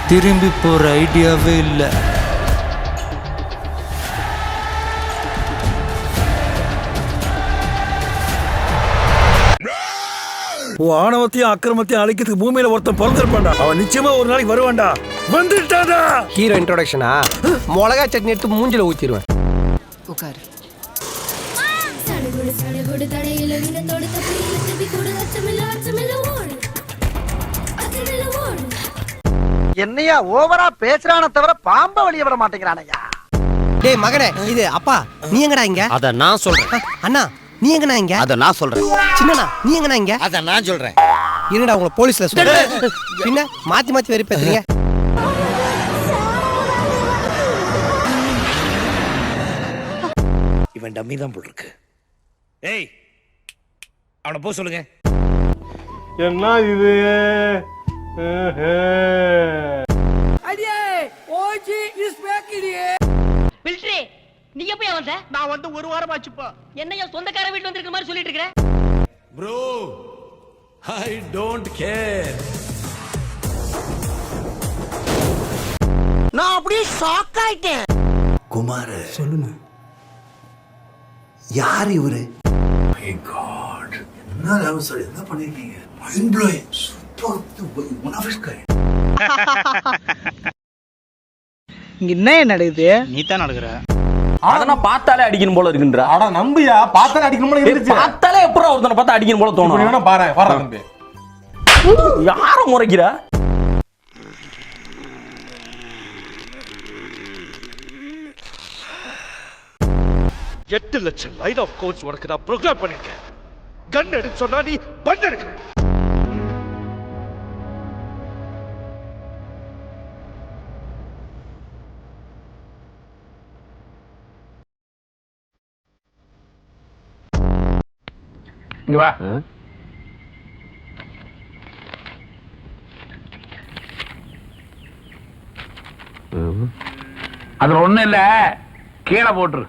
திரும்பி போற ஐடியாவே இல்லை. ஆணவத்தையும் அக்கிரமத்தையும் அழிக்கிறதுக்கு பூமியில ஒருத்தன் பிறந்திருப்பான்டா. அவன் நிச்சயமா ஒரு நாளைக்கு வருவான்டா. வந்துட்டாடா. ஹீரோ இன்ட்ரோடக்ஷனா மிளகா சட்னி எடுத்து மூஞ்சில ஊத்திடுவேன். உட்காரு. என்னையா ஓவரா பேசுறான தவிர பாம்ப வெளிய விட மாட்டேங்கிறானையா. டேய் மகனே, இது அப்பா நீ எங்கடா இங்க? அத நான் சொல்றேன். அண்ணா நீ எங்கடா இங்க? அத நான் சொல்றேன். சின்னண்ணா நீ எங்கடா இங்க? அத நான் சொல்றேன். இருடா உங்களை போலீஸ்ல சொல்றேன். பின்ன மாத்தி மாத்தி வெறி பேசுறீங்க. இவன் டம்மி தான் போல் இருக்கு. ஏய் அவனை போ சொல்லுங்க. என்ன இது? அடியே ஓஜி இஸ் பேக் இடியே. பில்ட்ரே நீ எப்ப வந்த? நான் வந்து ஒரு வாரம் ஆச்சுப்பா. என்னையா சொந்தக்கார வீட்ல வந்திருக்க மாதிரி சொல்லிட்டு இருக்கற? Bro, I don't care. நான் அப்படியே ஷாக் ஆயிட்டேன். குமார் சொல்லுங்க. யார் இவரு? My God, என்ன லவ் சார் என்ன பண்ணிருக்கீங்க? Mind blowing, super, one of his kind. இங்க என்ன நடக்குது? நீ தான் நடக்குற. அதனா பார்த்தாலே அடிக்கணும் போல இருக்குன்ற. அட நம்பியா, பார்த்தாலே அடிக்கணும் போல இருந்துச்சு. பார்த்தாலே எப்பறம் ஒருத்தனை பார்த்தா அடிக்கணும் போல தோணும். இப்படி வேணா பாரு, வர தம்பி. யார முறைக்கிறா? 8 லட்சம் லைன் ஆஃப் கோட்ஸ் உனக்கு நான் ப்ரோக்ராம் பண்ணிருக்கேன். கன் எடுத்து சொன்னா நீ பண் எடுக்க. இங்க வா. அதுல ஒண்ணு இல்ல, கீழே போட்டுரு.